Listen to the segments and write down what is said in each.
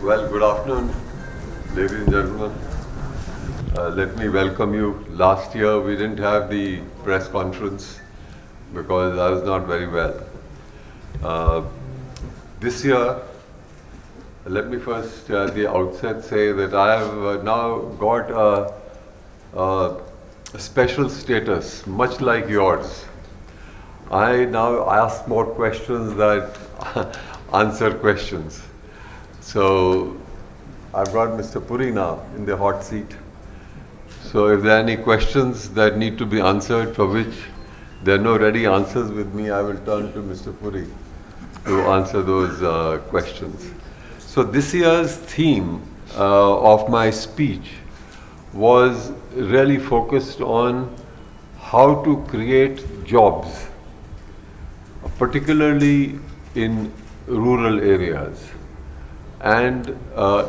Well, good afternoon, ladies and gentlemen. Let me welcome you. Last year we didn't have the press conference because I was not very well. Uh, this year, let me first at the outset say that I have now got a special status, much like yours. I now ask more questions that answer questions. So I've got Mr. Puri now in the hot seat. So if there are any questions that need to be answered for which there are no ready answers with me, I will turn to Mr. Puri to answer those questions. So this year's theme of my speech was really focused on how to create jobs, particularly in rural areas and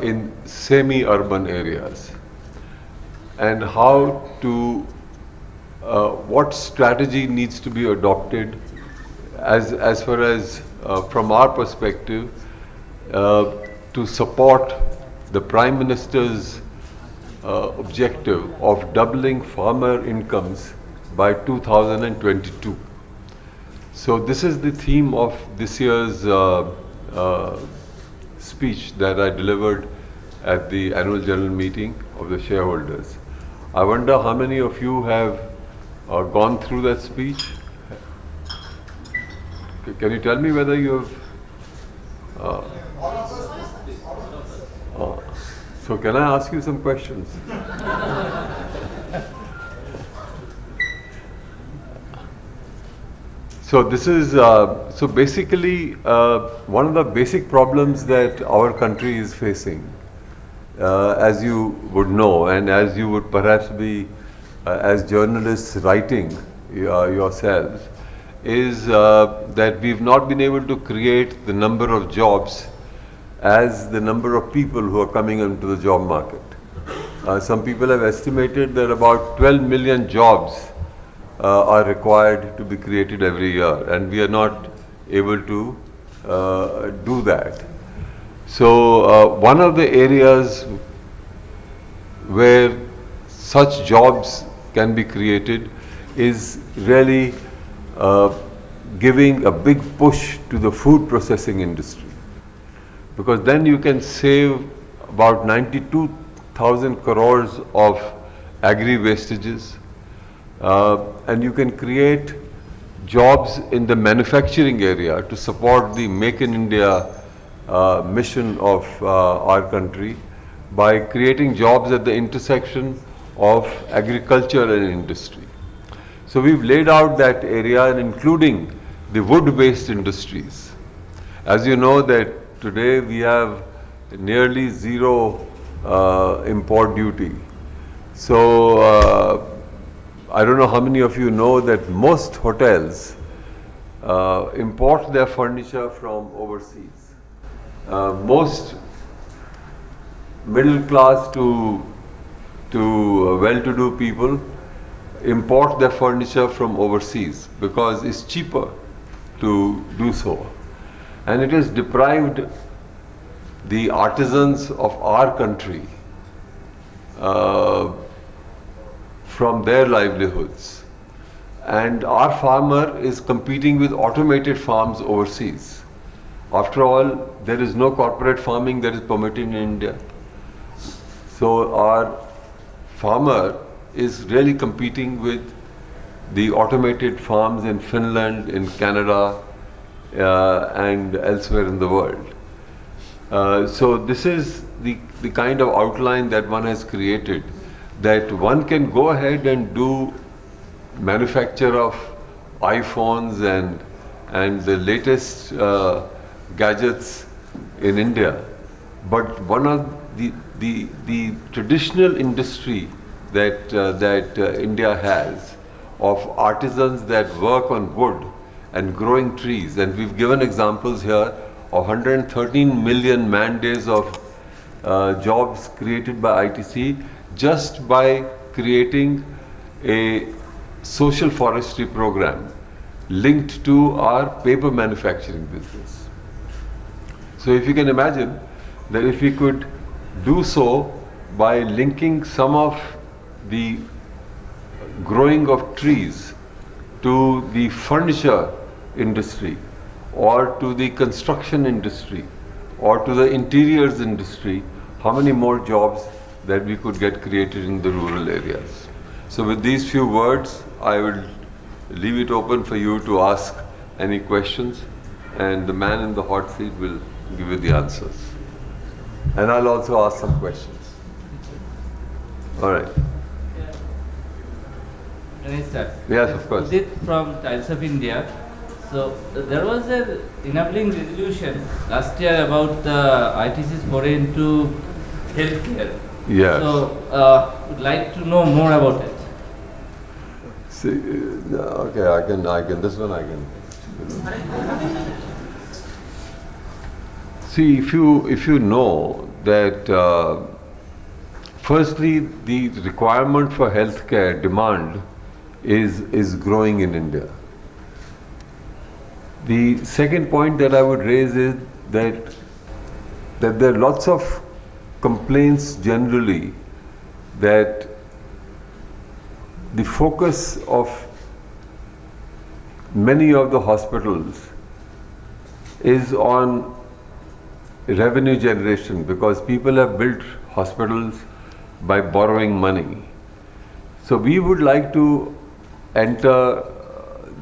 in semi-urban areas, and how to, what strategy needs to be adopted as far as from our perspective to support the Prime Minister's objective of doubling farmer incomes by 2022. So this is the theme of this year's speech that I delivered at the annual general meeting of the shareholders. I wonder how many of you have gone through that speech? Can you tell me whether you have? So can I ask you some questions? So this is, so basically one of the basic problems that our country is facing, as you would know, and as you would perhaps be as journalists writing yourselves, is that we've not been able to create the number of jobs as the number of people who are coming into the job market. Some people have estimated that about 12 million jobs are required to be created every year, and we are not able to do that. So one of the areas where such jobs can be created is really giving a big push to the food processing industry, because then you can save about 92,000 crores of agri-wastages, and you can create jobs in the manufacturing area to support the Make in India mission of our country by creating jobs at the intersection of agriculture and industry. So we've laid out that area, and including the wood-based industries. As you know that today we have nearly zero import duty. So I don't know how many of you know that most hotels import their furniture from overseas. Most middle class to well-to-do people import their furniture from overseas because it's cheaper to do so. And it has deprived the artisans of our country from their livelihoods. And our farmer is competing with automated farms overseas. After all, there is no corporate farming that is permitted in India. So our farmer is really competing with the automated farms in Finland, in Canada, and elsewhere in the world. So this is the kind of outline that one has created, that one can go ahead and do manufacture of iPhones and the latest gadgets in India. But one of the traditional industry that India has of artisans that work on wood and growing trees, and we've given examples here of 113 million man days of jobs created by ITC just by creating a social forestry program linked to our paper manufacturing business. So if you can imagine that if we could do so by linking some of the growing of trees to the furniture industry or to the construction industry or to the interiors industry, how many more jobs that we could get created in the rural areas. So with these few words, I will leave it open for you to ask any questions, and the man in the hot seat will give you the answers. And I'll also ask some questions. All right. Can I start? Yes, of course. Udit from Times of India. So there was an enabling resolution last year about the ITC's foray into healthcare. Yes. So would like to know more about it. See, okay, I can, this one I can. See, if you know that, firstly, the requirement for healthcare demand is growing in India. The second point that I would raise is that there are lots of complaints generally that the focus of many of the hospitals is on revenue generation, because people have built hospitals by borrowing money. So we would like to enter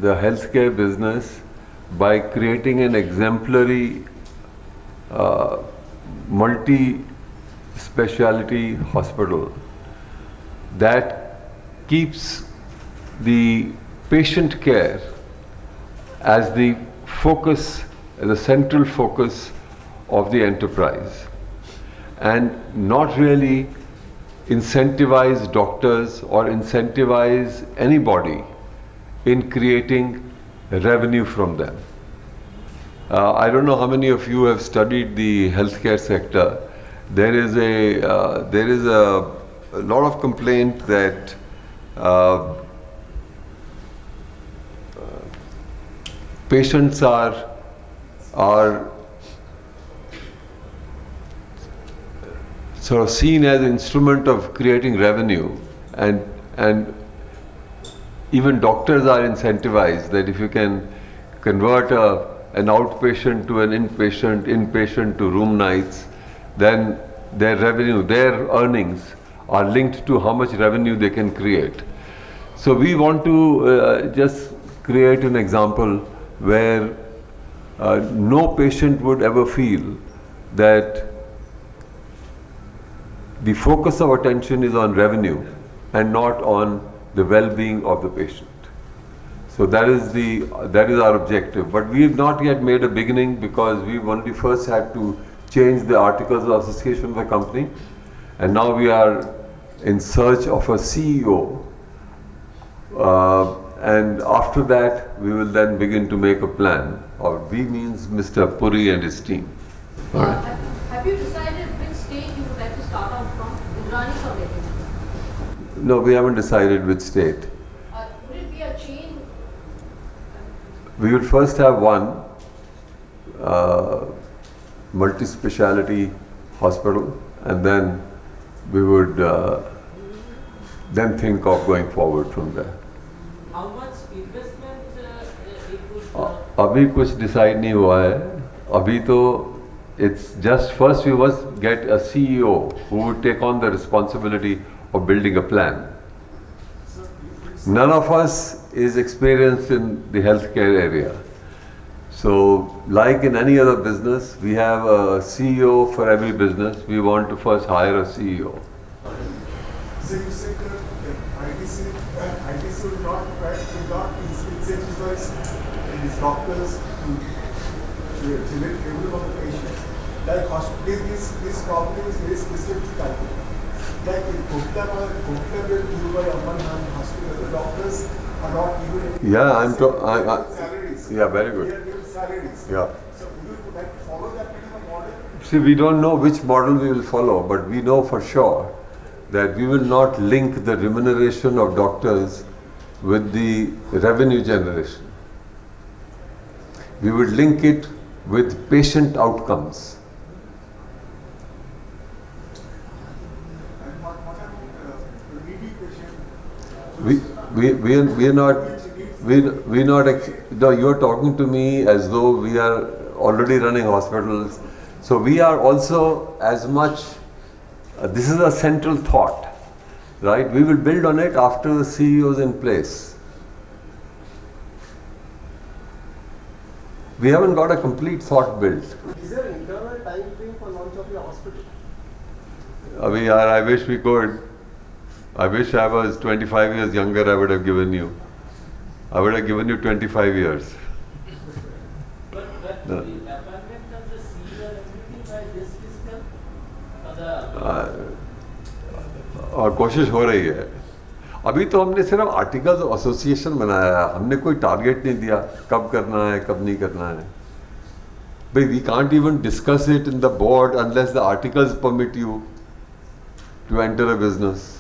the healthcare business by creating an exemplary multi-speciality hospital that keeps the patient care as the focus, the central focus of the enterprise, and not really incentivize doctors or incentivize anybody in creating revenue from them. I don't know how many of you have studied the healthcare sector. There is a lot of complaint that patients are sort of seen as an instrument of creating revenue, and even doctors are incentivized that if you can convert an outpatient to an inpatient to room nights, then their revenue, their earnings are linked to how much revenue they can create. So we want to just create an example where no patient would ever feel that the focus of attention is on revenue and not on the well-being of the patient. So that is our objective. But we have not yet made a beginning, because we've only first had to change the articles of association of the company, and now we are in search of a CEO. And after that, we will then begin to make a plan. Or we means Mr. Puri and his team. All right. Have you decided which state you would like to start out from, Indrani or Delhi? No, we haven't decided which state. Would it be a chain? We would first have one multi-speciality hospital, and then we would then think of going forward from there. How much investment it would? अभी कुछ decide नहीं हुआ है. अभी तो it's just first we must get a CEO who would take on the responsibility of building a plan. None of us is experienced in the healthcare area. So, like in any other business, we have a CEO for every business. We want to first hire a CEO. So you said that ITC will not incentivize these doctors to select every one of the patients. Like this problem is very specific type. Like in Kokla Amman Hospital, the doctors are not given salaries. Yeah, very good. They are given salaries. Yeah. So we would like to follow that kind of model. See, we don't know which model we will follow, but we know for sure that we will not link the remuneration of doctors with the revenue generation. We would link it with patient outcomes. we are not, no, you are talking to me as though we are already running hospitals. So we are also as much, this is a central thought, right? We will build on it after the CEO is in place. We haven't got a complete thought built. Is there an internal time frame for launch of your hospital? I wish we could. I wish I was 25 years younger, I would have given you. I would have given you 25 years. But No. the appointment of the CEO and everything by this fiscal or the और कोशिश हो रही है. अभी तो हमने सिर्फ articles association बनाया है, हमने कोई टारगेट नहीं दिया कब करना है कब नहीं करना है. भाई we can't even discuss it in the board unless the articles permit you to enter a business.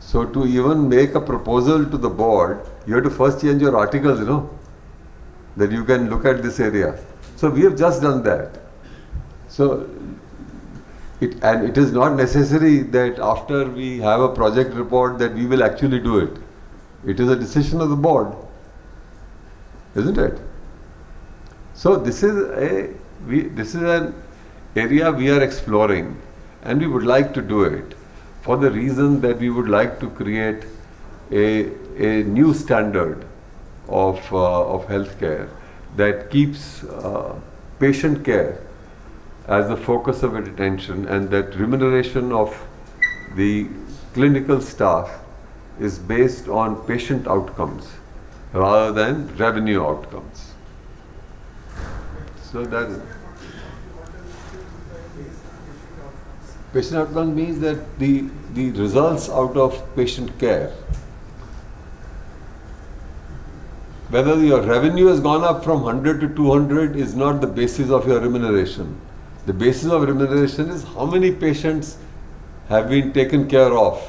So to even make a proposal to the board, you have to first change your articles, that you can look at this area. So we have just done that. So it is not necessary that after we have a project report that we will actually do it. It is a decision of the board, isn't it? So this is an area we are exploring, and we would like to do it for the reason that we would like to create a new standard of healthcare that keeps patient care as the focus of attention, and that remuneration of the clinical staff is based on patient outcomes rather than revenue outcomes. So that is. Patient outcomes means that the results out of patient care, whether your revenue has gone up from 100 to 200 is not the basis of your remuneration. The basis of remuneration is how many patients have been taken care of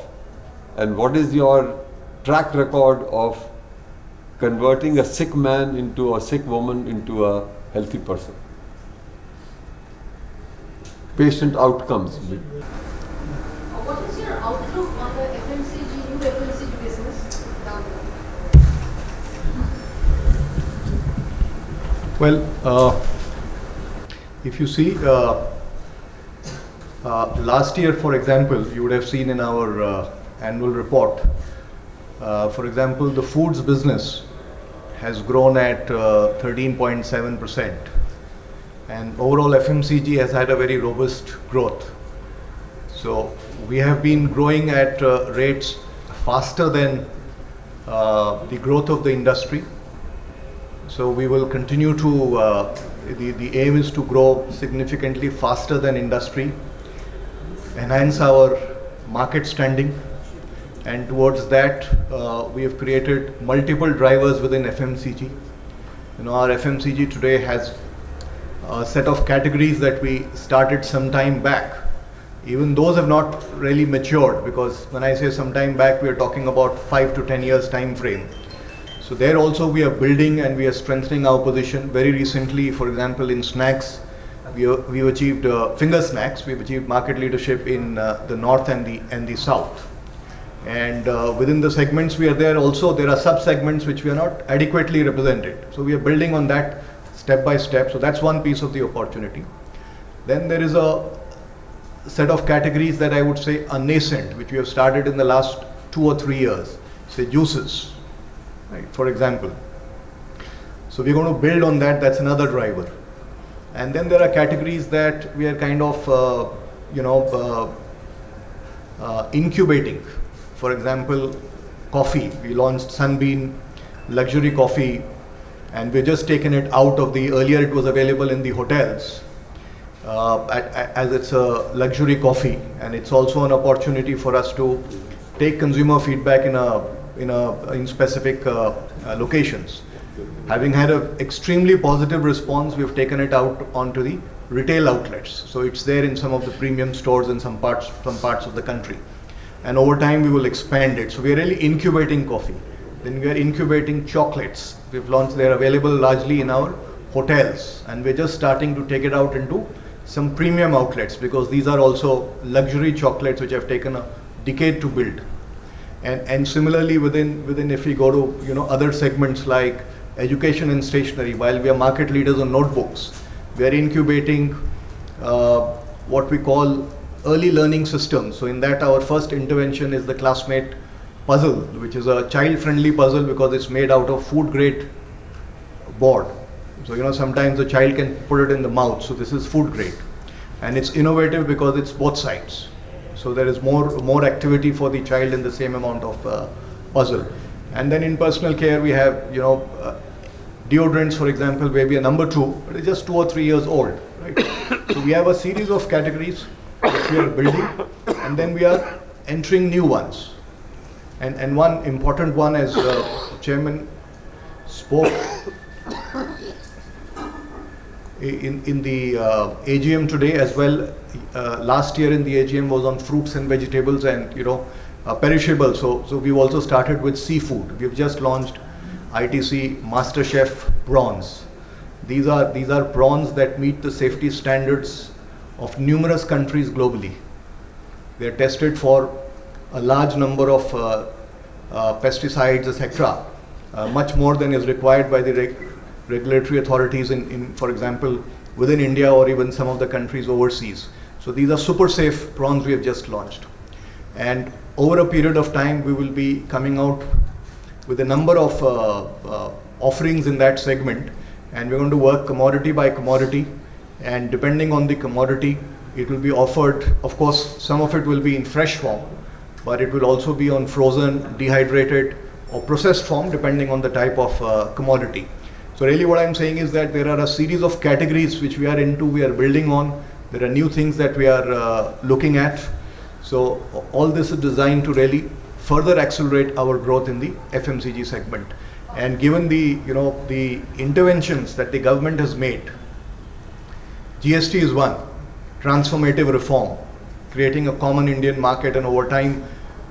and what is your track record of converting a sick man into a sick woman into a healthy person. Patient outcomes. What is your outlook on the FMCG, new FMCG business down there? Well, if you see, last year, for example, you would have seen in our annual report, for example, the foods business has grown at 13.7%, and overall FMCG has had a very robust growth. So we have been growing at rates faster than the growth of the industry. So we will continue to, the aim is to grow significantly faster than industry, enhance our market standing, and towards that we have created multiple drivers within FMCG. Our FMCG today has a set of categories that we started some time back. Even those have not really matured, because when I say some time back, we are talking about 5 to 10 years time frame. So there also we are building and we are strengthening our position. Very recently, for example, in snacks, we've achieved finger snacks. We've achieved market leadership in the north and the south. And within the segments we are there also, there are sub-segments which we are not adequately represented. So we are building on that step by step. So that's one piece of the opportunity. Then there is a set of categories that I would say are nascent, which we have started in the last 2 or 3 years, say juices, right, for example. So we're going to build on that. That's another driver. And then there are categories that we are kind of, incubating. For example, coffee. We launched Sunbeam luxury coffee, and we've just taken it out of the, earlier it was available in the hotels as it's a luxury coffee, and it's also an opportunity for us to take consumer feedback in specific locations. Having had an extremely positive response, we've taken it out onto the retail outlets. So it's there in some of the premium stores in some parts of the country. And over time we will expand it. So we are really incubating coffee. Then we are incubating chocolates. We've launched, they're available largely in our hotels, and we're just starting to take it out into some premium outlets, because these are also luxury chocolates which have taken a decade to build. And similarly within if we go to other segments like education and stationery, while we are market leaders on notebooks, we are incubating what we call early learning systems. So in that, our first intervention is the Classmate puzzle, which is a child-friendly puzzle because it's made out of food-grade board. So sometimes the child can put it in the mouth. So this is food grade, and it's innovative because it's both sides. So there is more activity for the child in the same amount of puzzle. And then in personal care, we have deodorants, for example, where we are number 2, but it's just 2 or 3 years old, right? So we have a series of categories which we are building, and then we are entering new ones. And one important one, as Chairman spoke in the AGM today as well. Last year in the AGM was on fruits and vegetables and perishables. So we've also started with seafood. We've just launched ITC MasterChef prawns. These are prawns that meet the safety standards of numerous countries globally. They are tested for a large number of pesticides, etc. Much more than is required by the regulatory authorities in, for example, within India or even some of the countries overseas. So these are super safe prawns we have just launched. And over a period of time, we will be coming out with a number of offerings in that segment, and we're going to work commodity by commodity, and depending on the commodity, it will be offered. Of course, some of it will be in fresh form, but it will also be on frozen, dehydrated, or processed form, depending on the type of commodity. So really what I'm saying is that there are a series of categories which we are into, we are building on. There are new things that we are looking at. So all this is designed to really further accelerate our growth in the FMCG segment. And given the interventions that the government has made, GST is one, transformative reform, creating a common Indian market, and over time,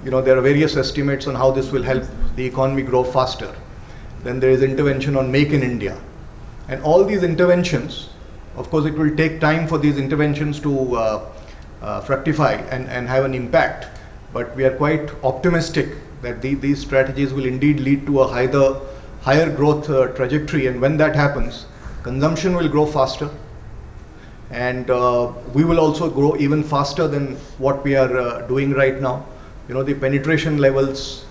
there are various estimates on how this will help the economy grow faster. Then there is intervention on Make in India. And all these interventions, of course, it will take time for these interventions to fructify and have an impact. But we are quite optimistic that these strategies will indeed lead to a higher growth trajectory. And when that happens, consumption will grow faster. And we will also grow even faster than what we are doing right now. The penetration levels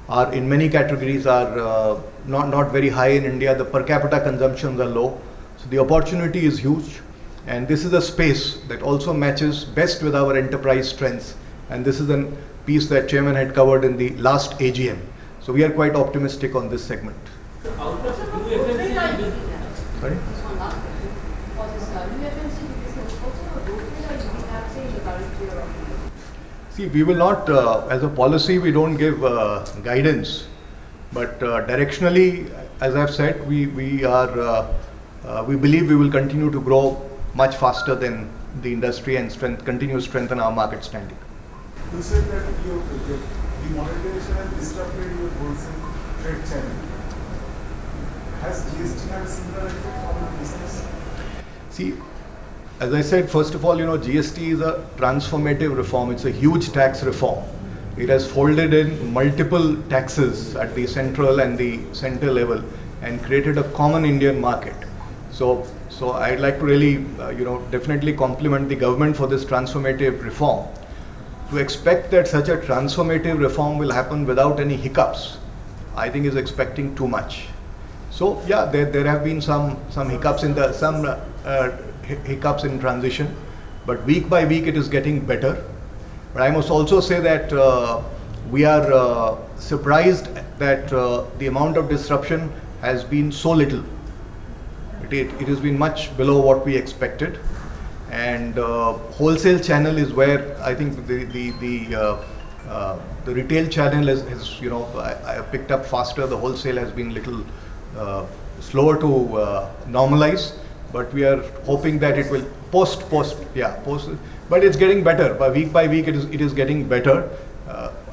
are in many categories are not very high in India. The per capita consumptions are low. So the opportunity is huge. And this is a space that also matches best with our enterprise strengths. And this is a piece that Chairman had covered in the last AGM. So we are quite optimistic on this segment. Out of new FMCG business. Sorry? Just one last question. For this new FMCG business, what sort of growth rate are you looking at, say, in the current year or year? See, we will not, as a policy, we don't give guidance. But directionally, as I've said, we believe we will continue to grow much faster than the industry and continue to strengthen our market standing. You said that the demonetization has disrupted your wholesale trade channel. Has GST had a similar effect on the business? See, as I said, first of all, GST is a transformative reform. It's a huge tax reform. It has folded in multiple taxes at the central and the center level and created a common Indian market. So I'd like to really, definitely compliment the government for this transformative reform. To expect that such a transformative reform will happen without any hiccups, I think is expecting too much. So yeah, there have been some hiccups hiccups in transition, but week by week it is getting better. But I must also say that we are surprised that the amount of disruption has been so little. It has been much below what we expected, and wholesale channel is where I think the retail channel has picked up faster. The wholesale has been little slower to normalize, but we are hoping that it will post. But it's getting better. By week it is getting better.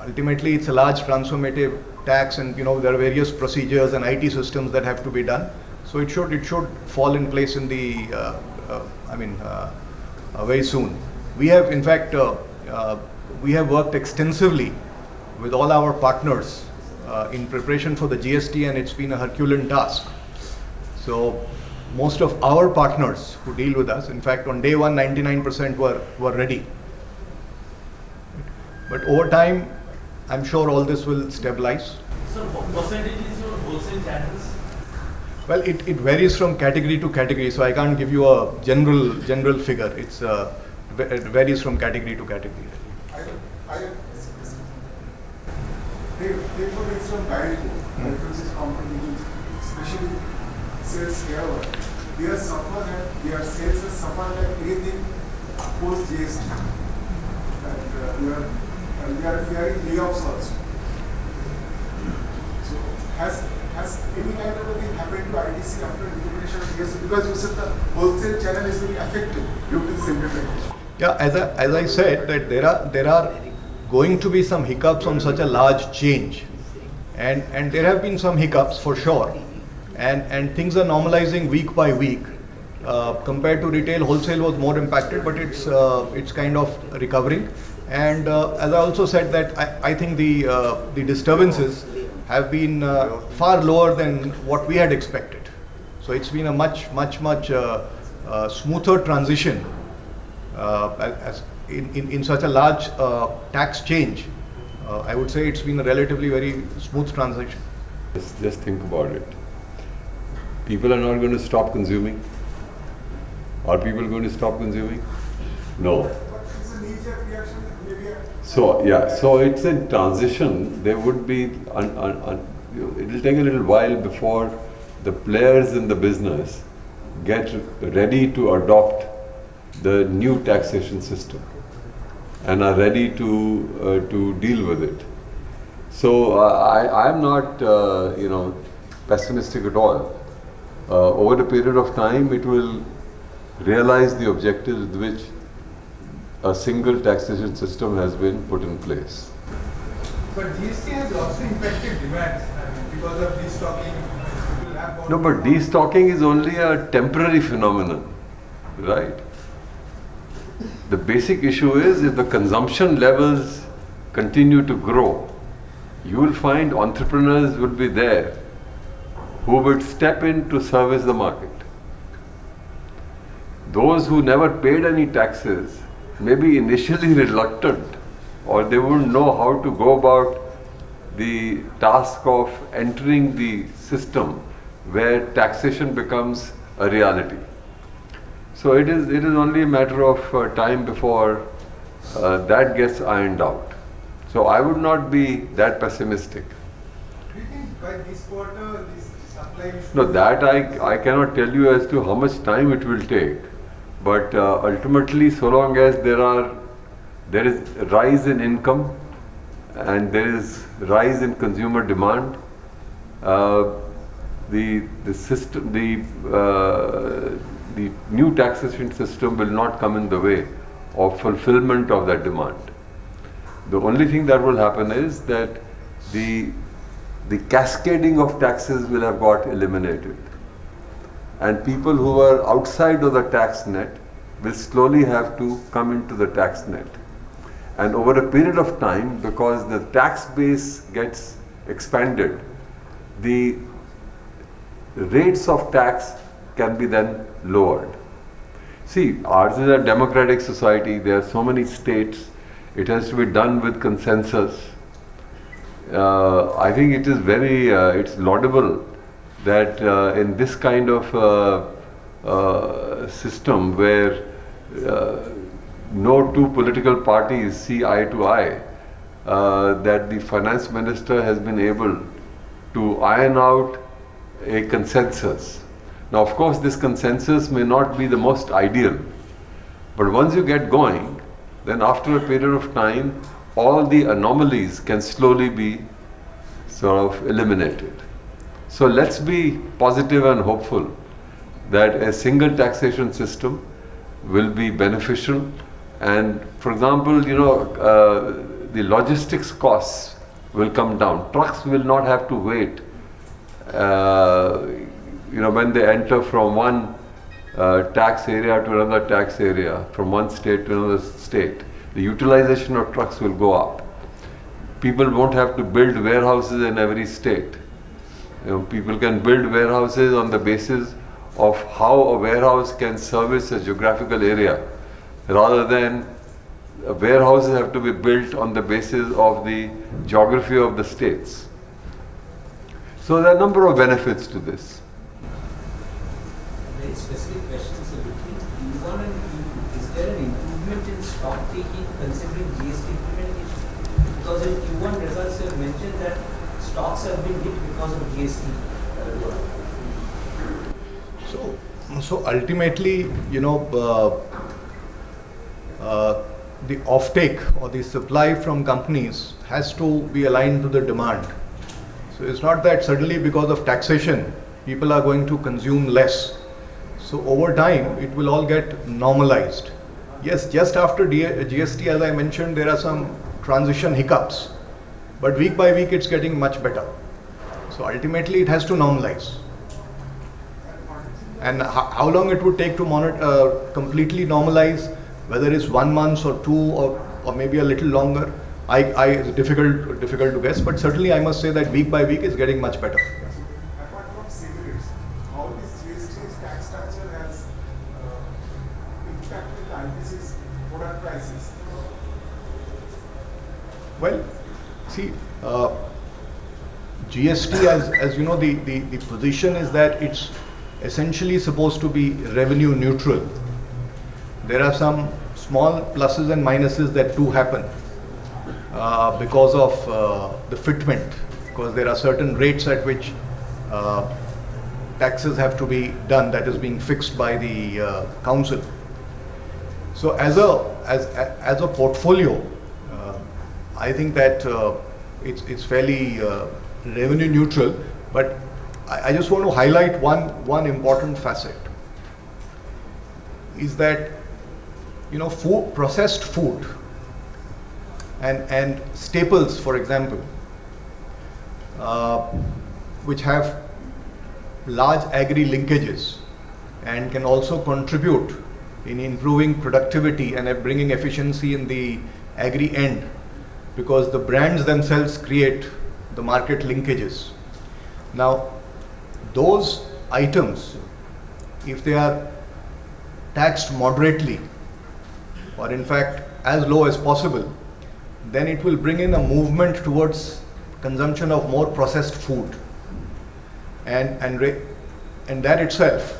Ultimately, it's a large transformative tax, and there are various procedures and IT systems that have to be done. So it should fall in place in the very soon. We have in fact we have worked extensively with all our partners in preparation for the GST, and it's been a Herculean task. So most of our partners who deal with us, in fact on day one 99% were ready. But over time, I'm sure all this will stabilize. So what percentage is your wholesale channels? Well, it varies from category to category, so I can't give you a general figure. It varies from category to category. Take for instance Marico, references company which especially sells hair oil. Their sales have suffered like anything post GST, and we are fearing layoffs also. So has any kind of a thing happened to ITC after implementation of GST? Because you said the wholesale channel is being affected due to this implementation. Yeah, as I said, that there are going to be some hiccups on such a large change, and there have been some hiccups for sure, and things are normalizing week by week. Compared to retail, wholesale was more impacted, but it's kind of recovering. And as I also said that I think the disturbances have been far lower than what we had expected. So it's been a much smoother transition as in such a large tax change. I would say it's been a relatively very smooth transition. Just think about it. People are not going to stop consuming. Are people going to stop consuming? No. But it's a knee-jerk reaction, maybe. So it's in transition. There would be, it'll take a little while before the players in the business get ready to adopt the new taxation system and are ready to deal with it. So I'm not pessimistic at all. Over a period of time, it will realize the objectives with which a single taxation system has been put in place. But GST has also impacted demand because of destocking. People have gone No, but destocking is only a temporary phenomenon, right? The basic issue is if the consumption levels continue to grow, you will find entrepreneurs will be there who would step in to service the market. Those who never paid any taxes may be initially reluctant, or they wouldn't know how to go about the task of entering the system where taxation becomes a reality. So it is only a matter of time before that gets ironed out. So I would not be that pessimistic. Do you think by this quarter, this supply should... No, that I cannot tell you as to how much time it will take. But ultimately, so long as there is rise in income and there is rise in consumer demand, the system, the new taxation system will not come in the way of fulfillment of that demand. The only thing that will happen is that the cascading of taxes will have got eliminated, and people who are outside of the tax net will slowly have to come into the tax net. And over a period of time, because the tax base gets expanded, the rates of tax can be then lowered. See, ours is a democratic society. There are so many states. It has to be done with consensus. I think it is it's laudable that in this kind of system where no two political parties see eye to eye, that the finance minister has been able to iron out a consensus. Now, of course, this consensus may not be the most ideal, but once you get going, then after a period of time, all the anomalies can slowly be sort of eliminated. So let's be positive and hopeful that a single taxation system will be beneficial. And for example, the logistics costs will come down. Trucks will not have to wait when they enter from one tax area to another tax area, from one state to another state. The utilization of trucks will go up. people won't have to build warehouses in every state. People can build warehouses on the basis of how a warehouse can service a geographical area, rather than warehouses have to be built on the basis of the geography of the states. So there are a number of benefits to this. Very specific question. So between Q1 and Q2, is there an improvement in stock taking considering GST implementation? Because in Q1 results you have mentioned that stocks have been hit because of GST. So ultimately, the offtake or the supply from companies has to be aligned to the demand. So it's not that suddenly because of taxation, people are going to consume less. So over time, it will all get normalized. Yes, just after GST, as I mentioned, there are some transition hiccups, but week by week, it's getting much better. So ultimately, it has to normalize. And how long it would take to completely normalize, whether it's 1 month or 2 or maybe a little longer, it's difficult to guess. But certainly, I must say that week by week, it's getting much better. Apart from cigarettes, how this GST tax structure has impacted the ITC's product prices? Well, see, GST, as you know, the position is that it's essentially supposed to be revenue neutral. There are some small pluses and minuses that do happen because of the fitment, because there are certain rates at which taxes have to be done, that is being fixed by the council. So as a portfolio, I think that it's fairly revenue neutral, but I just want to highlight one important facet is that processed food and staples, for example, which have large agri linkages and can also contribute in improving productivity and bringing efficiency in the agri end, because the brands themselves create the market linkages. Now, those items, if they are taxed moderately, or in fact as low as possible, then it will bring in a movement towards consumption of more processed food, and that itself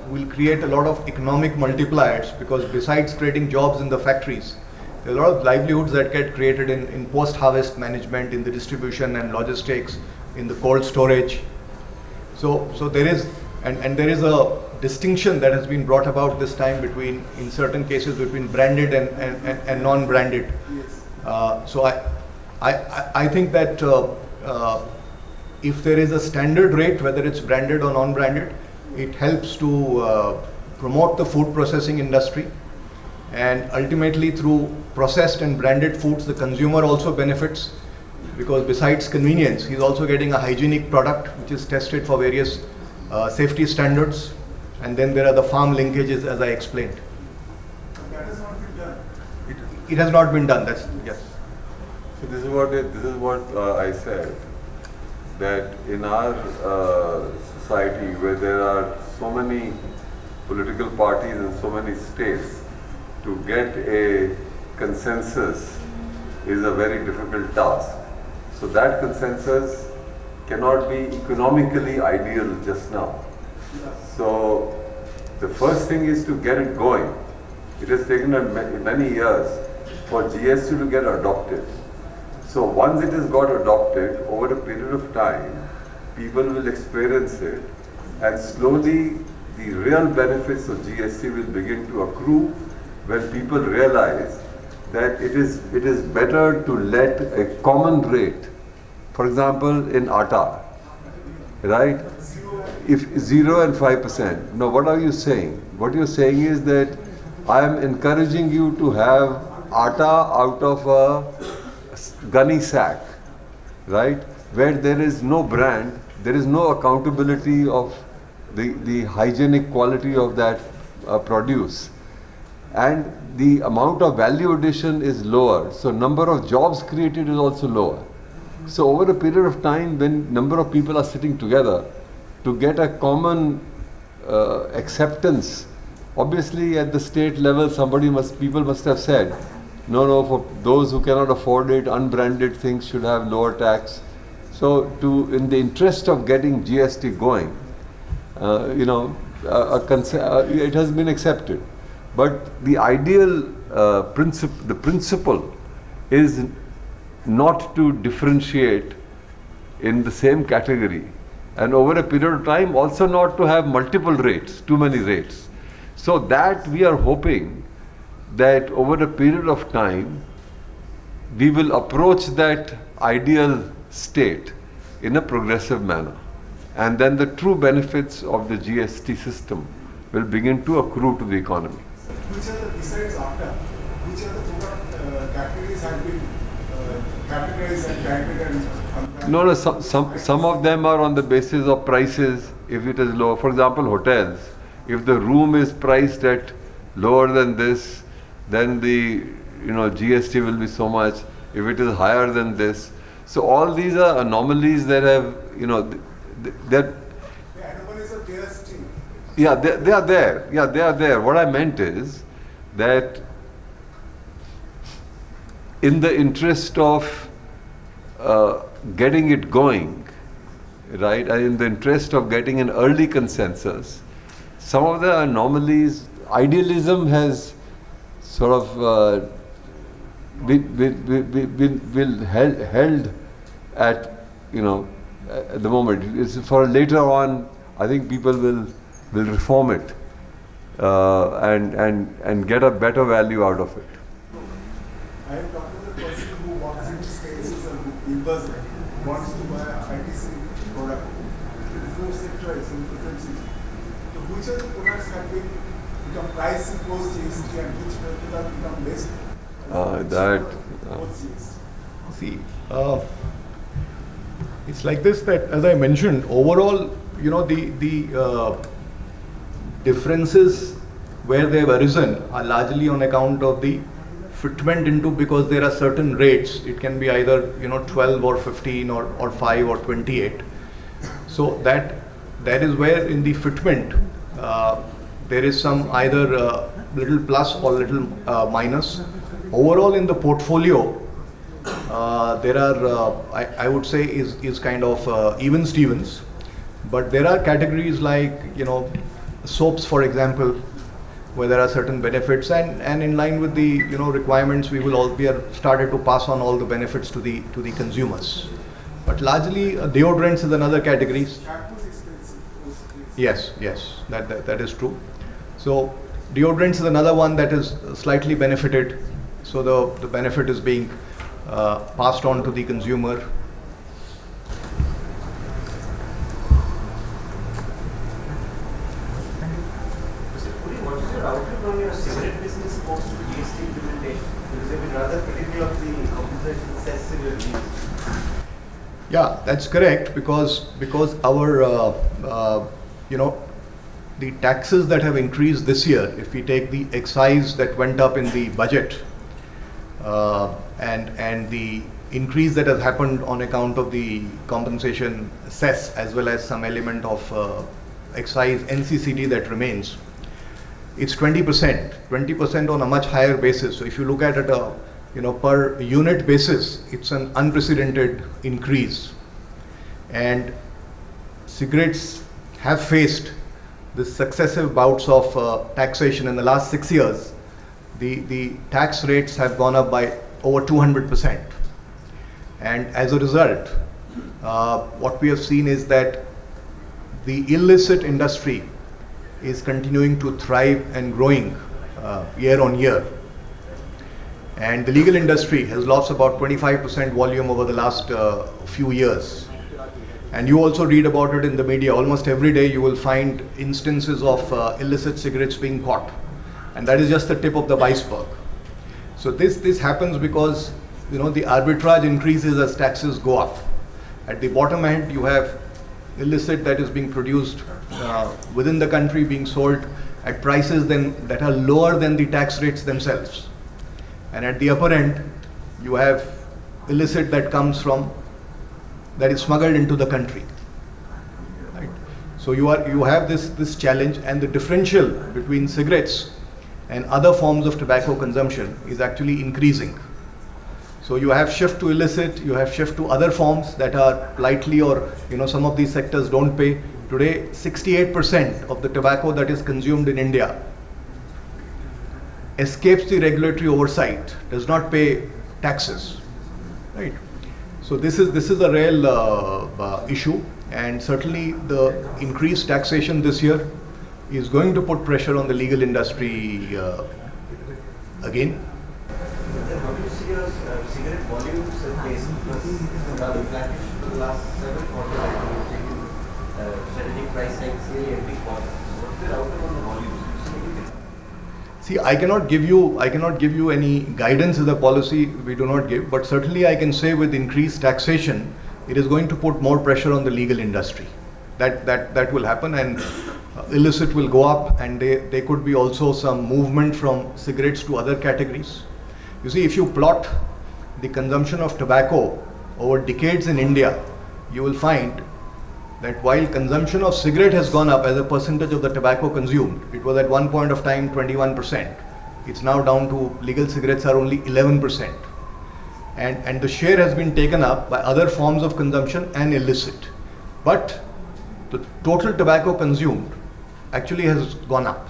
will create a lot of economic multipliers, because besides creating jobs in the factories, there are a lot of livelihoods that get created in post-harvest management, in the distribution and logistics, in the cold storage. So there is a distinction that has been brought about this time in certain cases between branded and non-branded. So I think that if there is a standard rate, whether it's branded or non-branded, it helps to promote the food processing industry, and ultimately through processed and branded foods, the consumer also benefits, because besides convenience, he's also getting a hygienic product which is tested for various safety standards, and then there are the farm linkages, as I explained. That has not been done. It has not been done. Yes. So this is what I said, that in our society where there are so many political parties in so many states, to get a consensus is a very difficult task. So that consensus cannot be economically ideal just now. So the first thing is to get it going. It has taken many years for GST to get adopted. So once it has got adopted, over a period of time, people will experience it, and slowly the real benefits of GST will begin to accrue when people realize that it is better to let a common rate, for example in atta, right? If 0 and 5%. Now what are you saying? What you're saying is that I am encouraging you to have atta out of a gunny sack, right? Where there is no brand, there is no accountability of the hygienic quality of that produce. and the amount of value addition is lower, so number of jobs created is also lower. So over a period of time, when number of people are sitting together to get a common acceptance, obviously at the state level people must have said, no, for those who cannot afford it, unbranded things should have lower tax. So in the interest of getting GST going, it has been accepted. But the ideal principle is not to differentiate in the same category, and over a period of time also not to have multiple rates, too many rates. So that we are hoping that over a period of time we will approach that ideal state in a progressive manner, and then the true benefits of the GST system will begin to accrue to the economy. Which are the, besides after, which are the product categories have been categorized and branded and No, some of them are on the basis of prices. If it is low, for example, hotels, if the room is priced at lower than this, then the GST will be so much. If it is higher than this, so all these are anomalies that have that. the anomalies are there still. Yeah, they are there. Yeah, they are there. What I meant is that in the interest of getting it going, right, and in the interest of getting an early consensus, some of the anomalies, idealism has sort of been held at at the moment. It's for later on. I think people will reform it and get a better value out of it. I am talking to the person who walks into spaces and who wants to buy a ITC product. The food sector is in FMCG. So which of the products have become pricey post GST and which have become less? Post GST. See, it's like this, that as I mentioned, overall, the differences where they have arisen are largely on account of the fitment into, because there are certain rates. It can be either 12 or 15 or 5 or 28. So that is where in the fitment there is some either little plus or little minus. Overall in the portfolio, there are I would say is kind of even Stevens, but there are categories like soaps, for example, where there are certain benefits, and in line with the requirements, we are started to pass on all the benefits to the consumers. But largely deodorants is another category. Shampoo is expensive. Yes, that is true. So deodorants is another one that is slightly benefited. So the benefit is being passed on to the consumer. What is your outlook on your cigarette business post GST implementation? Because they've been rather critical of the compensation cess in your needs. Yeah, that's correct, because our the taxes that have increased this year, if we take the excise that went up in the budget and the increase that has happened on account of the compensation cess as well as some element of excise NCCT that remains, it's 20% on a much higher basis. So if you look at it per unit basis, it's an unprecedented increase. And cigarettes have faced the successive bouts of taxation in the last 6 years. The tax rates have gone up by over 200%. And as a result, what we have seen is that the illicit industry is continuing to thrive and growing year on year. And the legal industry has lost about 25% volume over the last few years. And you also read about it in the media. Almost every day you will find instances of illicit cigarettes being caught. And that is just the tip of the iceberg. So this happens because the arbitrage increases as taxes go up. At the bottom end, you have illicit that is being produced within the country being sold at prices that are lower than the tax rates themselves. And at the upper end, you have illicit that is smuggled into the country. Right? So you have this challenge, and the differential between cigarettes and other forms of tobacco consumption is actually increasing. So you have shift to illicit, you have shift to other forms that are lightly, or some of these sectors don't pay. Today, 68% of the tobacco that is consumed in India escapes the regulatory oversight, does not pay taxes, right? So this is a real issue, and certainly the increased taxation this year is going to put pressure on the legal industry again. How do you see your cigarette volumes pace? Because rather flattish for the last 7 quarters. I think you've taken strategic price hikes nearly every quarter. So what's the outcome on the volumes? See, I cannot give you any guidance as a policy. We do not give, but certainly I can say with increased taxation, it is going to put more pressure on the legal industry. That will happen, and illicit will go up, and there could be also some movement from cigarettes to other categories. You see, if you plot the consumption of tobacco over decades in India, you will find that while consumption of cigarette has gone up as a percentage of the tobacco consumed, it was at one point of time 21%. It's now down to legal cigarettes are only 11%. And the share has been taken up by other forms of consumption and illicit. But the total tobacco consumed actually has gone up.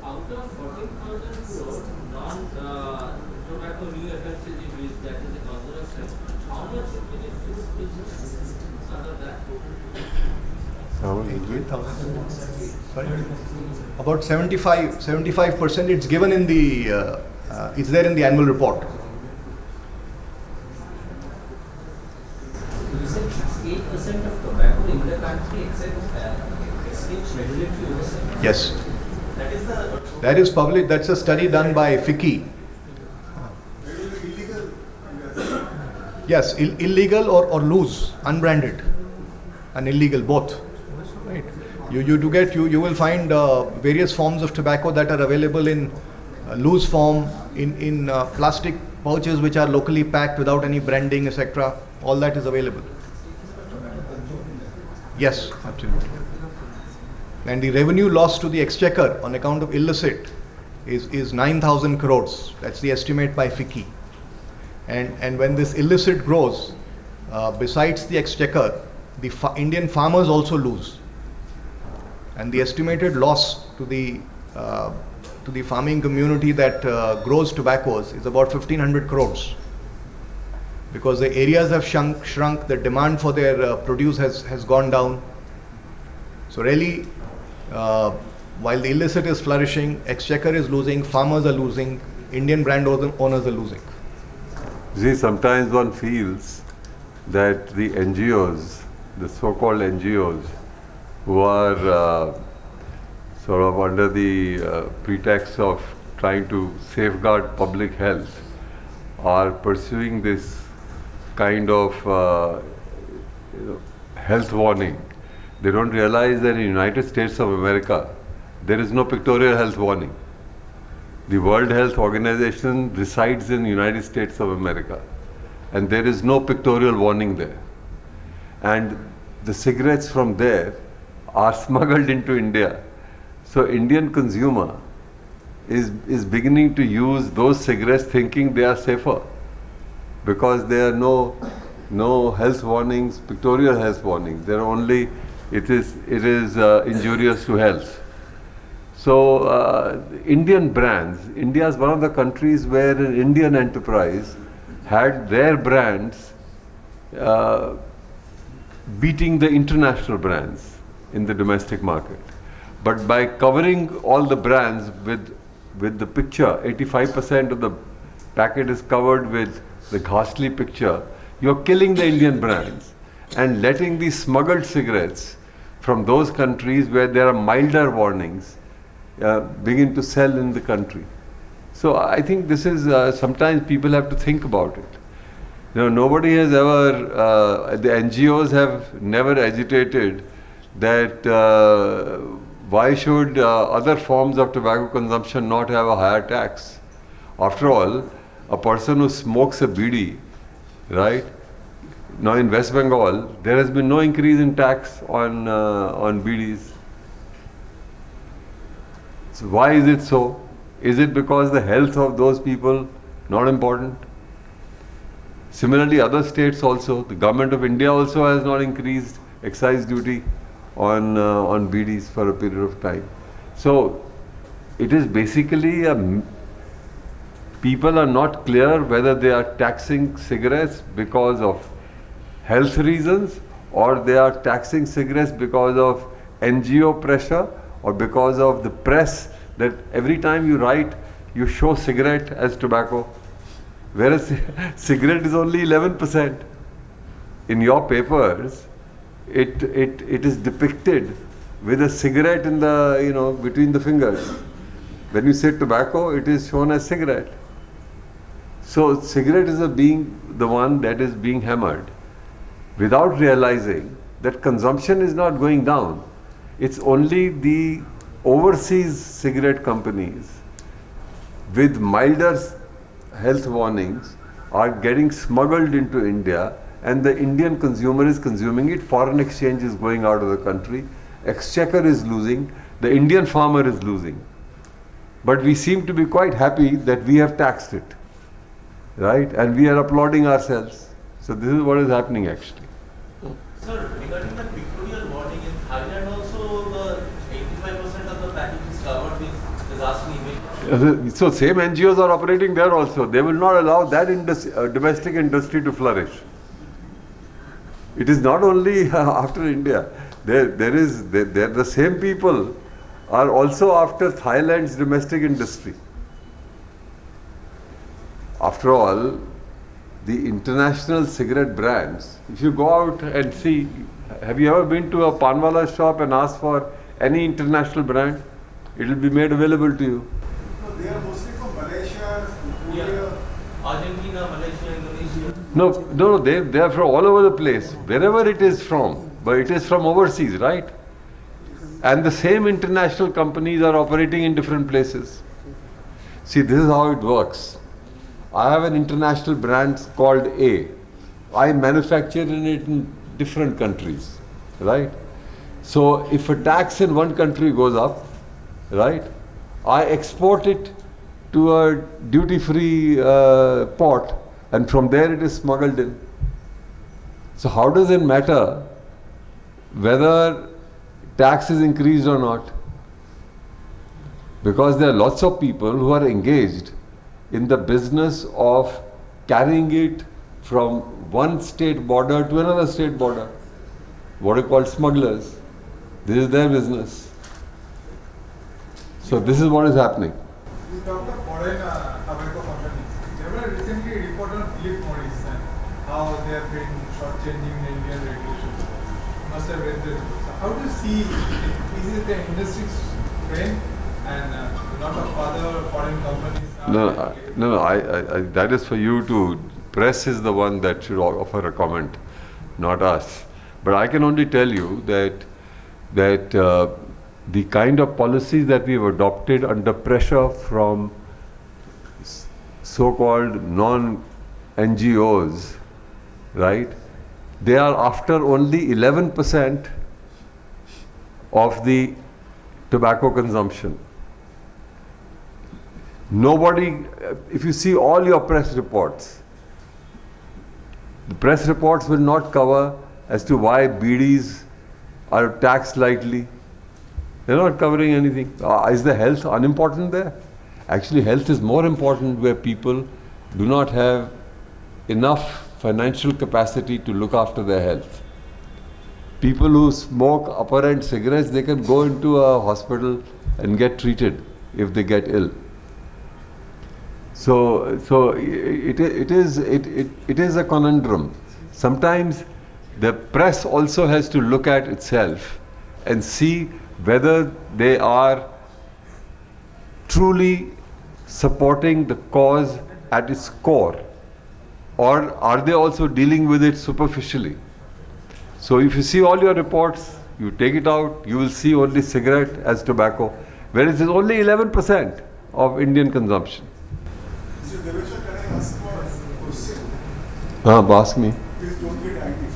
Out of 14,000 crore non-tobacco new FMCG bills, that is the consumption, how much should be the food business out of that? Sorry? About 75%. It's given in the, it's there in the annual report. You said 68% of tobacco in the country escapes regulatory oversight. Yes. That is the. That is public. That's a study done by FICCI. Yes, illegal or loose, unbranded, and illegal both. Right. You will find various forms of tobacco that are available in loose form, in plastic pouches which are locally packed without any branding, etc. All that is available. Yes, absolutely. And the revenue loss to the exchequer on account of illicit is 9,000 crores. That's the estimate by FICCI. And when this illicit grows, besides the exchequer, the Indian farmers also lose. And the estimated loss to the farming community that grows tobaccos is about 1,500 crores. Because the areas have shrunk, the demand for their produce has gone down. So really, while the illicit is flourishing, exchequer is losing, farmers are losing, Indian brand owners are losing. See, sometimes one feels that the NGOs, the so-called NGOs, who are sort of under the pretext of trying to safeguard public health, are pursuing this kind of health warning. They don't realize that in the United States of America, there is no pictorial health warning. The World Health Organization resides in the United States of America, and there is no pictorial warning there. And the cigarettes from there are smuggled into India. So Indian consumer is beginning to use those cigarettes thinking they are safer, because there are no health warnings, pictorial health warnings. There are only, it is injurious to health. So Indian brands, India is one of the countries where an Indian enterprise had their brands beating the international brands in the domestic market. But by covering all the brands with the picture, 85% of the packet is covered with the ghastly picture, you're killing the Indian brands and letting the smuggled cigarettes from those countries where there are milder warnings begin to sell in the country. So I think this is, sometimes people have to think about it. Nobody has ever, the NGOs have never agitated that why should other forms of tobacco consumption not have a higher tax? After all, a person who smokes a bidi, right? Now in West Bengal, there has been no increase in tax on bidis. So why is it so? Is it because the health of those people not important? Similarly, other states also, the government of India also has not increased excise duty on bidis for a period of time. So it is basically people are not clear whether they are taxing cigarettes because of health reasons or they are taxing cigarettes because of NGO pressure or because of the press that every time you write, you show cigarette as tobacco. Whereas cigarette is only 11%. In your papers, it is depicted with a cigarette in the, between the fingers. When you say tobacco, it is shown as cigarette. So cigarette is the one that is being hammered without realizing that consumption is not going down. It's only the overseas cigarette companies with milder health warnings are getting smuggled into India, and the Indian consumer is consuming it. Foreign exchange is going out of the country. Exchequer is losing. The Indian farmer is losing. But we seem to be quite happy that we have taxed it, right? And we are applauding ourselves. So this is what is happening actually. Sir, regarding the pictorial warning in Thailand also, the 85% of the package is covered with the ghastly image. So same NGOs are operating there also. They will not allow that domestic industry to flourish. It is not only after India. The same people are also after Thailand's domestic industry. After all, the international cigarette brands, if you go out and see, have you ever been to a Panwala shop and asked for any international brand? It will be made available to you. No, they are mostly from Malaysia, Korea. Yeah. Argentina, Malaysia, Indonesia. No, they are from all over the place, wherever it is from, but it is from overseas, right? And the same international companies are operating in different places. See, this is how it works. I have an international brand called A. I manufacture it in different countries, right? So if a tax in one country goes up, right, I export it to a duty-free port, and from there it is smuggled in. So how does it matter whether tax is increased or not? Because there are lots of people who are engaged in the business of carrying it from one state border to another state border. What are called smugglers. This is their business. So this is what is happening. You talked of foreign tobacco companies. There were recently reported on Philip Morris and how they have been short-changing the Indian regulations. You must have read this. So how do you see it? Is it the industry's trend and not of other foreign companies? No, that is for you to, press is the one that should offer a comment, not us. But I can only tell you that the kind of policies that we have adopted under pressure from so-called non-NGOs, right, they are after only 11% of the tobacco consumption. Nobody, if you see all your press reports, the press reports will not cover as to why bidis are taxed lightly. They're not covering anything. Is the health unimportant there? Actually, health is more important where people do not have enough financial capacity to look after their health. People who smoke upper end cigarettes, they can go into a hospital and get treated if they get ill. So it is a conundrum. Sometimes the press also has to look at itself and see whether they are truly supporting the cause at its core. or are they also dealing with it superficially? So if you see all your reports, you take it out, you will see only cigarette as tobacco, whereas it's only 11% of Indian consumption. Mr. Deveshwar, can I ask for a question? Ask me. Please don't get angry.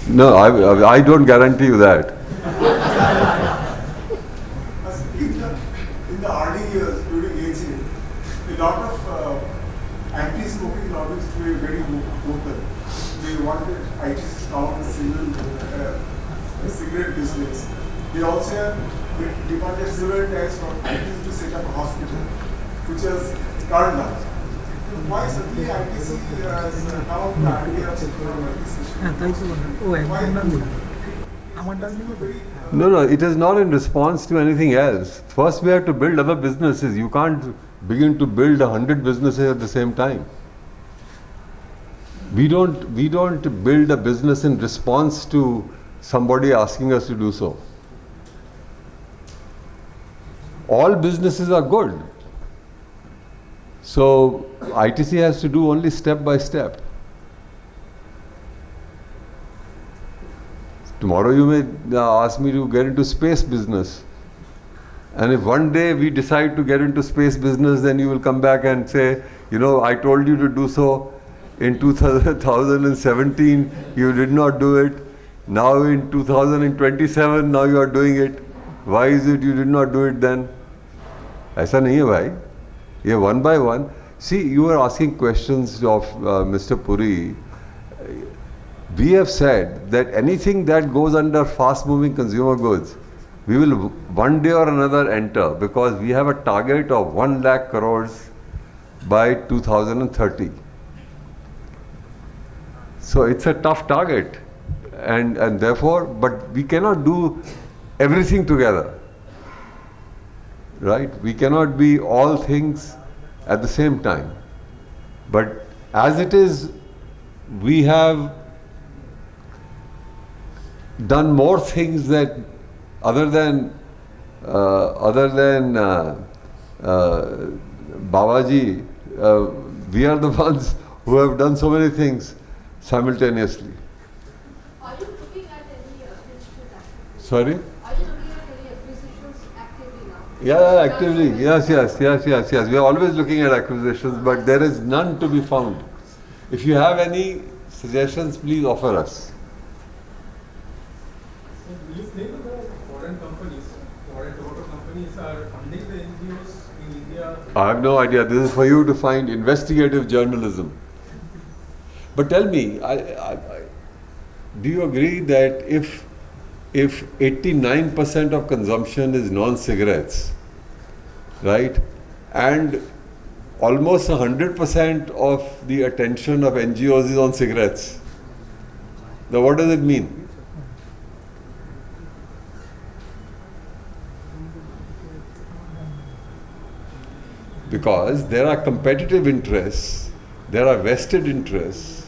No, I don't guarantee you that. As in the early years during AGA, a lot of anti-smoking lobbies were very vocal. They wanted ITC to count a cigarette business. They also demanded several times from ITC to set up a hospital, which has turned down. Why suddenly ITC has now the idea of No, it is not in response to anything else. First, we have to build other businesses. You can't begin to build 100 businesses at the same time. We don't build a business in response to somebody asking us to do so. All businesses are good. So ITC has to do only step by step. Tomorrow you may ask me to get into space business. And if one day we decide to get into space business, then you will come back and say, I told you to do so in 2017, you did not do it. Now in 2027, now you are doing it. Why is it you did not do it then? ऐसा नहीं है भाई. ये one by one. See, you are asking questions of Mr. Puri. We have said that anything that goes under fast-moving consumer goods, we will one day or another enter, because we have a target of 1 lakh crores by 2030. So it's a tough target, and therefore, but we cannot do everything together, right? We cannot be all things at the same time. But as it is, we have done more things that other than Babaji, we are the ones who have done so many things simultaneously. Are you looking at any acquisitions actively? Sorry? Are you looking at any acquisitions actively now? Yeah, actively. Yes. We are always looking at acquisitions, but there is none to be found. If you have any suggestions, please offer us. So do you think that foreign companies, foreign tobacco companies are funding the NGOs in India? I have no idea. This is for you to find investigative journalism. But tell me, do you agree that if 89% of consumption is non-cigarettes, right, and almost 100% of the attention of NGOs is on cigarettes, now what does it mean? Because there are competitive interests, there are vested interests.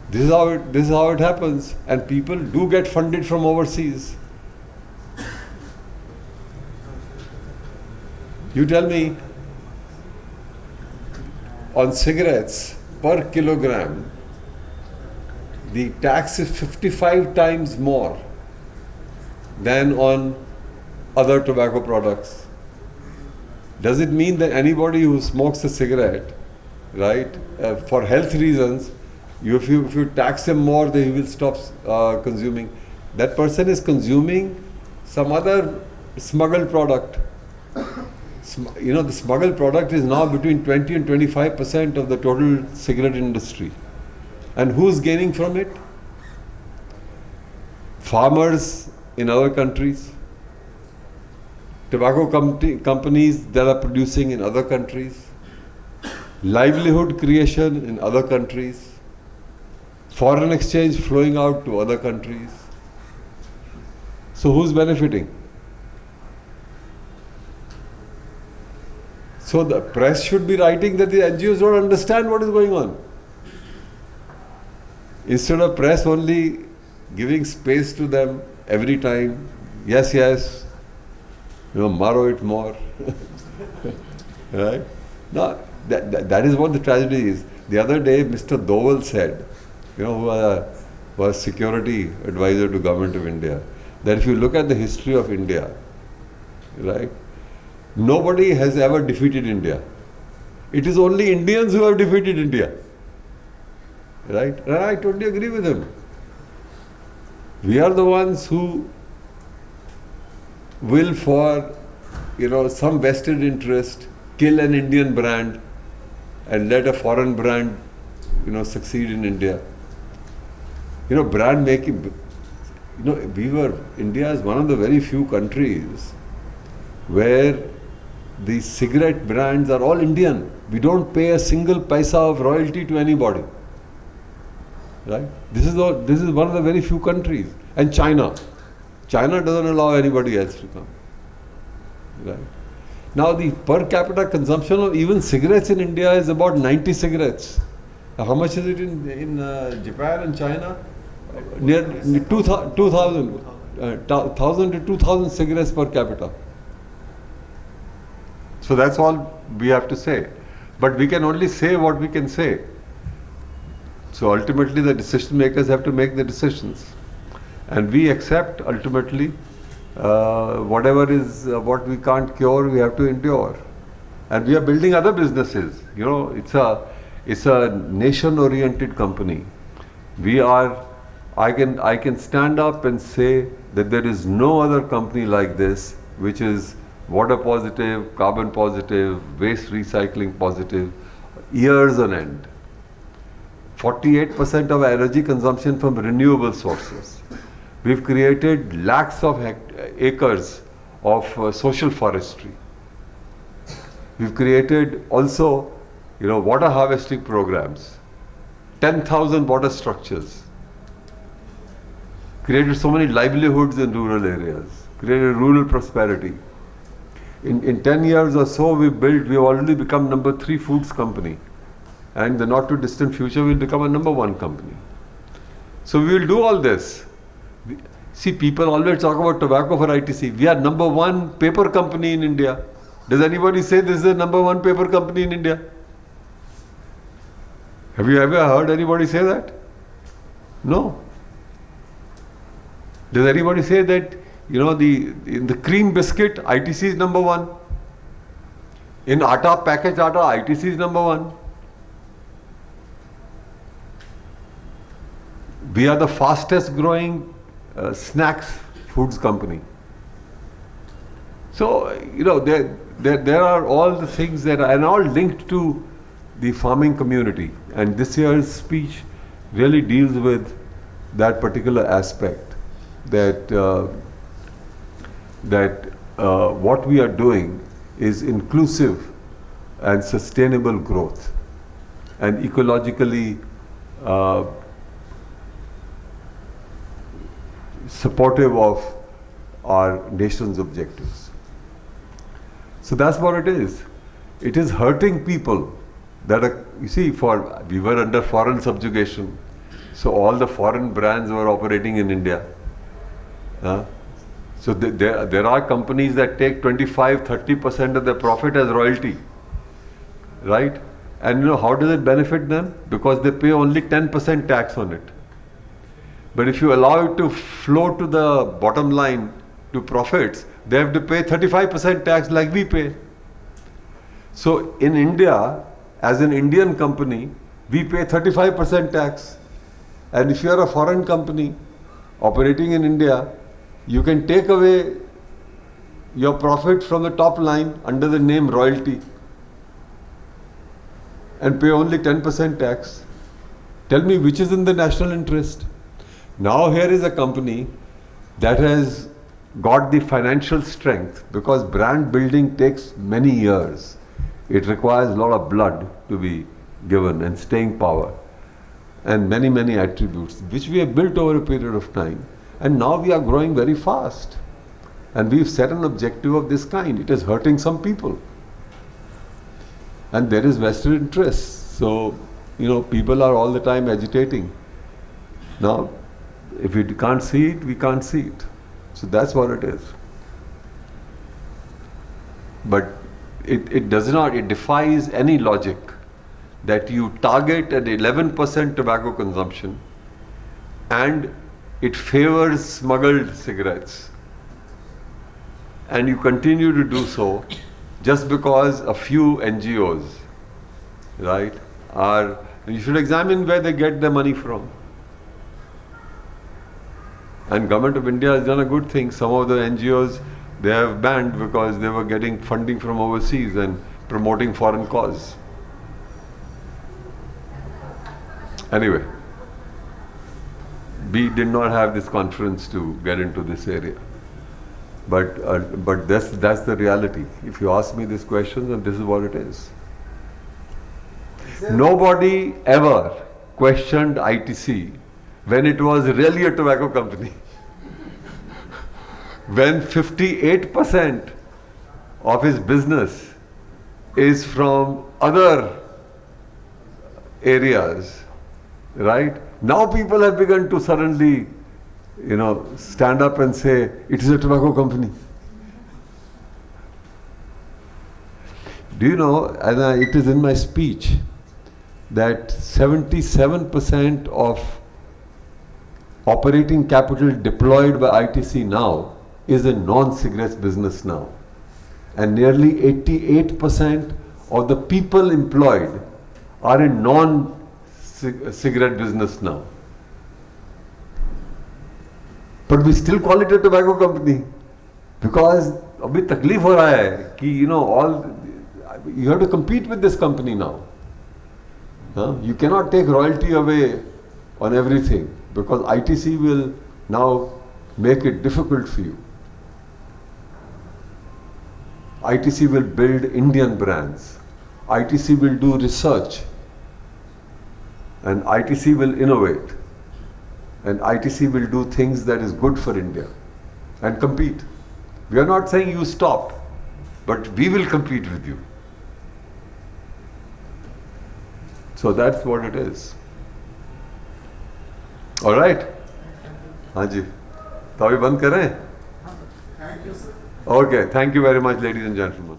This is how it happens, and people do get funded from overseas. You tell me, on cigarettes per kilogram, the tax is 55 times more than on other tobacco products. Does it mean that anybody who smokes a cigarette, right, for health reasons, if you tax him more, then he will stop consuming? That person is consuming some other smuggled product. The smuggled product is now between 20 and 25% of the total cigarette industry. And who's gaining from it? Farmers in other countries, tobacco companies that are producing in other countries, livelihood creation in other countries, foreign exchange flowing out to other countries. So who's benefiting? So the press should be writing that the NGOs don't understand what is going on. Instead of press only giving space to them every time, yes, borrow it more. Right? No, that is what the tragedy is. The other day, Mr. Doval said, who was security advisor to Government of India, that if you look at the history of India, right, nobody has ever defeated India. It is only Indians who have defeated India. Right? And I totally agree with him. We are the ones who will, for some vested interest, kill an Indian brand and let a foreign brand succeed in India. Brand making, India is one of the very few countries where the cigarette brands are all Indian. We don't pay a single paisa of royalty to anybody. Right? This is one of the very few countries. And China doesn't allow anybody else to come. Right? Now the per capita consumption of even cigarettes in India is about 90 cigarettes. How much is it in Japan and China? Near 2,000 to 2,000 cigarettes per capita. So that's all we have to say. But we can only say what we can say. So ultimately the decision makers have to make the decisions. And we accept ultimately whatever is what we can't cure, we have to endure. And we are building other businesses. It's a nation-oriented company. I can stand up and say that there is no other company like this which is water positive, carbon positive, waste recycling positive, years on end. 48% of energy consumption from renewable sources. We've created lakhs of acres of social forestry. We've created also, water harvesting programs, 10,000 water structures, created so many livelihoods in rural areas, created rural prosperity. In 10 years or so, we've already become number 3 foods company. And in the not too distant future, we'll become a number 1 company. So we will do all this. See, people always talk about tobacco for ITC. We are number 1 paper company in India. Does anybody say this is the number 1 paper company in India? Have you ever heard anybody say that? No. Does anybody say that, in the cream biscuit, ITC is number 1? In packaged atta, ITC is number 1. We are the fastest growing snacks foods company. So, there are all the things that are all linked to the farming community. And this year's speech really deals with that particular aspect, that what we are doing is inclusive and sustainable growth and ecologically supportive of our nation's objectives. So that's what it is. It is hurting people that are, we were under foreign subjugation. So all the foreign brands were operating in India. So there are companies that take 25-30% of their profit as royalty. Right? And how does it benefit them? Because they pay only 10% tax on it. But if you allow it to flow to the bottom line, to profits, they have to pay 35% tax like we pay. So in India, as an Indian company, we pay 35% tax. And if you are a foreign company operating in India, you can take away your profit from the top line under the name royalty and pay only 10% tax. Tell me which is in the national interest. Now here is a company that has got the financial strength, because brand building takes many years. It requires a lot of blood to be given and staying power and many attributes which we have built over a period of time. And now we are growing very fast. And we've set an objective of this kind. It is hurting some people. And there is vested interest. So, people are all the time agitating. Now, if we can't see it, we can't see it. So that's what it is. But it defies any logic that you target at 11% tobacco consumption and it favors smuggled cigarettes, and you continue to do so just because a few NGOs, right, you should examine where they get their money from. And Government of India has done a good thing. Some of the NGOs they have banned because they were getting funding from overseas and promoting foreign cause. Anyway, we did not have this conference to get into this area. But that's the reality. If you ask me this question, then this is what it is. Nobody ever questioned ITC when it was really a tobacco company. When 58% of his business is from other areas, right? Now people have begun to suddenly, stand up and say, it is a tobacco company. Do you know, and it is in my speech, that 77% of operating capital deployed by ITC now is a non-cigarettes business now. And nearly 88% of the people employed are in non-cigarette business now. But we still call it a tobacco company because abhi takleef ho raha hai ki you have to compete with this company now. You cannot take royalty away on everything because ITC will now make it difficult for you. ITC will build Indian brands. ITC will do research. And ITC will innovate. And ITC will do things that is good for India and compete. We are not saying you stop, but we will compete with you. So that's what it is. All right? हाँ जी, तो अभी बंद करें? Thank you, sir. Okay, thank you very much, ladies and gentlemen.